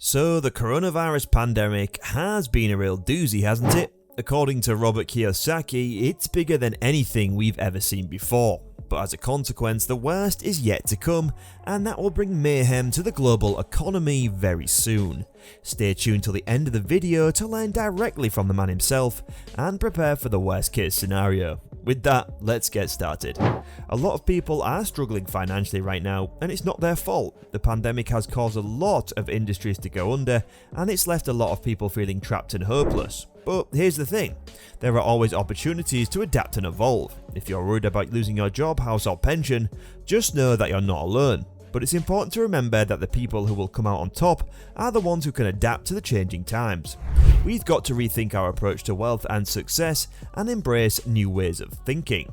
So the coronavirus pandemic has been a real doozy, hasn't it? According to Robert Kiyosaki, it's bigger than anything we've ever seen before. But as a consequence, the worst is yet to come, and that will bring mayhem to the global economy very soon. Stay tuned till the end of the video to learn directly from the man himself and prepare for the worst case scenario. With that, let's get started. A lot of people are struggling financially right now, and it's not their fault. The pandemic has caused a lot of industries to go under, and it's left a lot of people feeling trapped and hopeless. But here's the thing, there are always opportunities to adapt and evolve. If you're worried about losing your job, house or pension, just know that you're not alone. But it's important to remember that the people who will come out on top are the ones who can adapt to the changing times. We've got to rethink our approach to wealth and success and embrace new ways of thinking.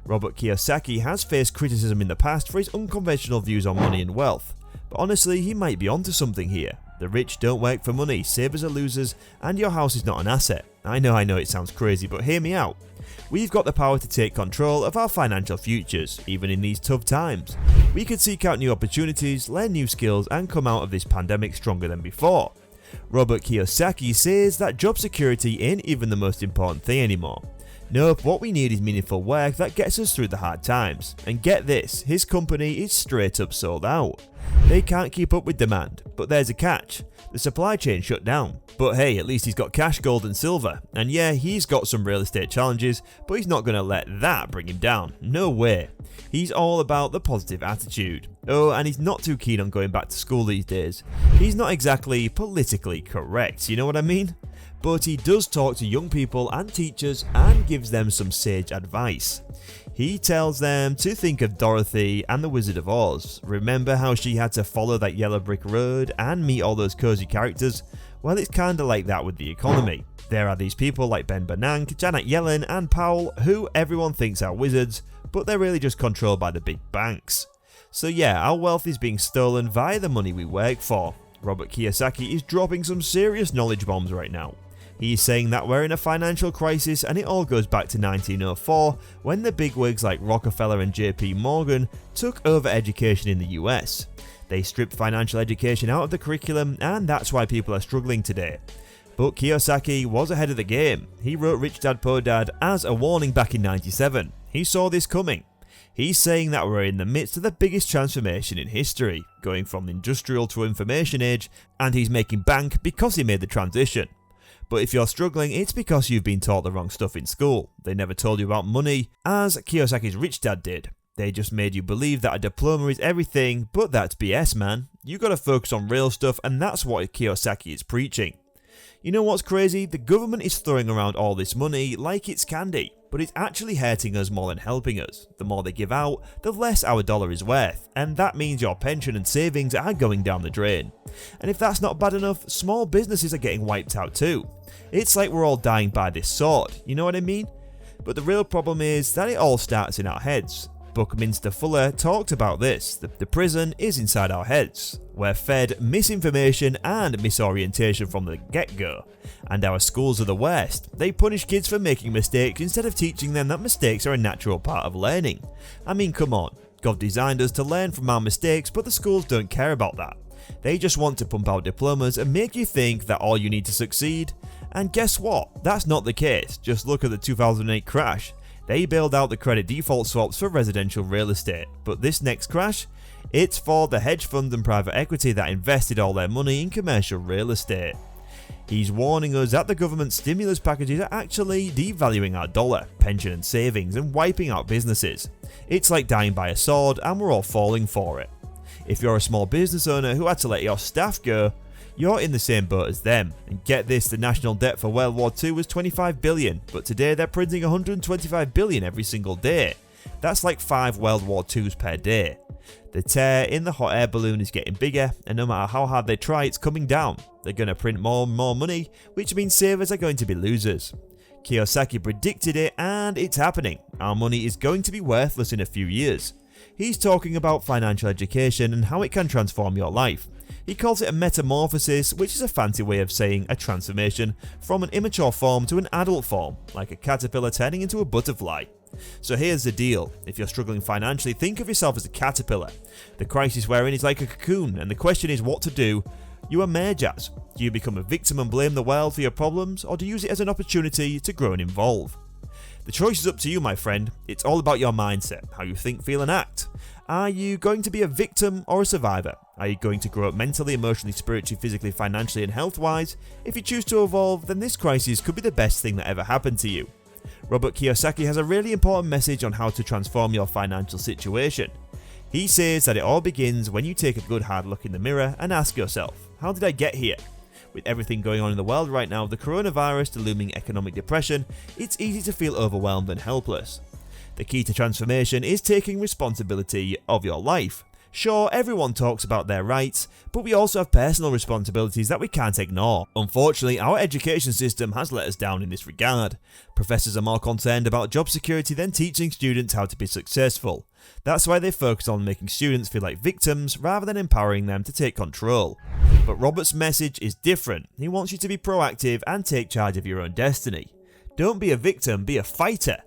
Robert Kiyosaki has faced criticism in the past for his unconventional views on money and wealth. But honestly, he might be onto something here. The rich don't work for money, savers are losers, and your house is not an asset. I know it sounds crazy, but hear me out. We've got the power to take control of our financial futures, even in these tough times. We could seek out new opportunities, learn new skills, and come out of this pandemic stronger than before. Robert Kiyosaki says that job security ain't even the most important thing anymore. Nope, what we need is meaningful work that gets us through the hard times. And get this, his company is straight up sold out. They can't keep up with demand, but there's a catch. The supply chain shut down. But hey, at least he's got cash, gold and silver. And yeah, he's got some real estate challenges, but he's not going to let that bring him down. No way. He's all about the positive attitude. Oh, and he's not too keen on going back to school these days. He's not exactly politically correct, you know what I mean? But he does talk to young people and teachers and gives them some sage advice. He tells them to think of Dorothy and the Wizard of Oz. Remember how she had to follow that yellow brick road and meet all those cozy characters? Well, it's kinda like that with the economy. There are these people like Ben Bernanke, Janet Yellen and Powell who everyone thinks are wizards, but they're really just controlled by the big banks. So yeah, our wealth is being stolen via the money we work for. Robert Kiyosaki is dropping some serious knowledge bombs right now. He's saying that we're in a financial crisis and it all goes back to 1904 when the bigwigs like Rockefeller and JP Morgan took over education in the US. They stripped financial education out of the curriculum and that's why people are struggling today. But Kiyosaki was ahead of the game. He wrote Rich Dad Poor Dad as a warning back in '97. He saw this coming. He's saying that we're in the midst of the biggest transformation in history, going from the industrial to information age, and he's making bank because he made the transition. But if you're struggling, it's because you've been taught the wrong stuff in school. They never told you about money, as Kiyosaki's Rich Dad did. They just made you believe that a diploma is everything, but that's BS, man. You gotta focus on real stuff, and that's what Kiyosaki is preaching. You know what's crazy? The government is throwing around all this money like it's candy, but it's actually hurting us more than helping us. The more they give out, the less our dollar is worth, and that means your pension and savings are going down the drain. And if that's not bad enough, small businesses are getting wiped out too. It's like we're all dying by this sword, you know what I mean? But the real problem is that it all starts in our heads. Buckminster Fuller talked about this. The prison is inside our heads. We're fed misinformation and misorientation from the get-go. And our schools are the worst. They punish kids for making mistakes instead of teaching them that mistakes are a natural part of learning. I mean, come on. God designed us to learn from our mistakes, but the schools don't care about that. They just want to pump out diplomas and make you think that all you need to succeed. And guess what? That's not the case. Just look at the 2008 crash. They bailed out the credit default swaps for residential real estate. But this next crash? It's for the hedge funds and private equity that invested all their money in commercial real estate. He's warning us that the government stimulus packages are actually devaluing our dollar, pension and savings, and wiping out businesses. It's like dying by a sword and we're all falling for it. If you're a small business owner who had to let your staff go, you're in the same boat as them. And get this, the national debt for World War II was $25 billion, but today they're printing $125 billion every single day. That's like 5 World War IIs per day. The tear in the hot air balloon is getting bigger, and no matter how hard they try, it's coming down. They're going to print more and more money, which means savers are going to be losers. Kiyosaki predicted it, and it's happening. Our money is going to be worthless in a few years. He's talking about financial education and how it can transform your life. He calls it a metamorphosis, which is a fancy way of saying a transformation from an immature form to an adult form, like a caterpillar turning into a butterfly. So here's the deal, if you're struggling financially, think of yourself as a caterpillar. The crisis we're in is like a cocoon, and the question is what to do. You are Mayjazz. Do you become a victim and blame the world for your problems, or do you use it as an opportunity to grow and evolve? The choice is up to you, my friend. It's all about your mindset, how you think, feel and act. Are you going to be a victim or a survivor? Are you going to grow up mentally, emotionally, spiritually, physically, financially and health-wise? If you choose to evolve, then this crisis could be the best thing that ever happened to you. Robert Kiyosaki has a really important message on how to transform your financial situation. He says that it all begins when you take a good hard look in the mirror and ask yourself, how did I get here? With everything going on in the world right now, the coronavirus, the looming economic depression, it's easy to feel overwhelmed and helpless. The key to transformation is taking responsibility of your life. Sure, everyone talks about their rights, but we also have personal responsibilities that we can't ignore. Unfortunately, our education system has let us down in this regard. Professors are more concerned about job security than teaching students how to be successful. That's why they focus on making students feel like victims rather than empowering them to take control. But Robert's message is different. He wants you to be proactive and take charge of your own destiny. Don't be a victim, be a fighter.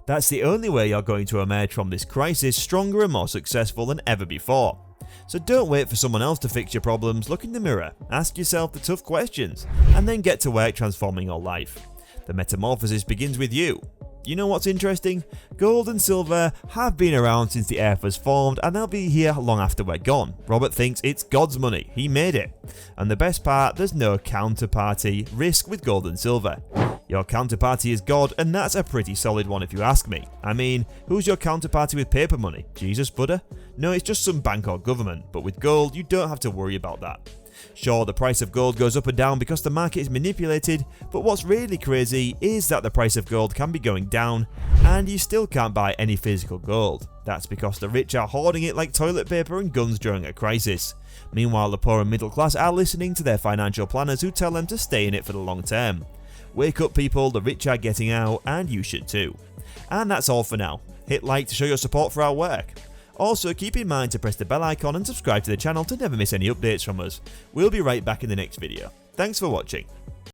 That's the only way you're going to emerge from this crisis stronger and more successful than ever before. So don't wait for someone else to fix your problems, look in the mirror, ask yourself the tough questions, and then get to work transforming your life. The metamorphosis begins with you. You know what's interesting? Gold and silver have been around since the earth was formed and they'll be here long after we're gone. Robert thinks it's God's money, he made it. And the best part, there's no counterparty risk with gold and silver. Your counterparty is God, and that's a pretty solid one if you ask me. I mean, who's your counterparty with paper money? Jesus, Buddha? No, it's just some bank or government, but with gold you don't have to worry about that. Sure, the price of gold goes up and down because the market is manipulated, but what's really crazy is that the price of gold can be going down and you still can't buy any physical gold. That's because the rich are hoarding it like toilet paper and guns during a crisis. Meanwhile, the poor and middle class are listening to their financial planners who tell them to stay in it for the long term. Wake up people, the rich are getting out and you should too. And that's all for now. Hit like to show your support for our work. Also, keep in mind to press the bell icon and subscribe to the channel to never miss any updates from us. We'll be right back in the next video. Thanks for watching.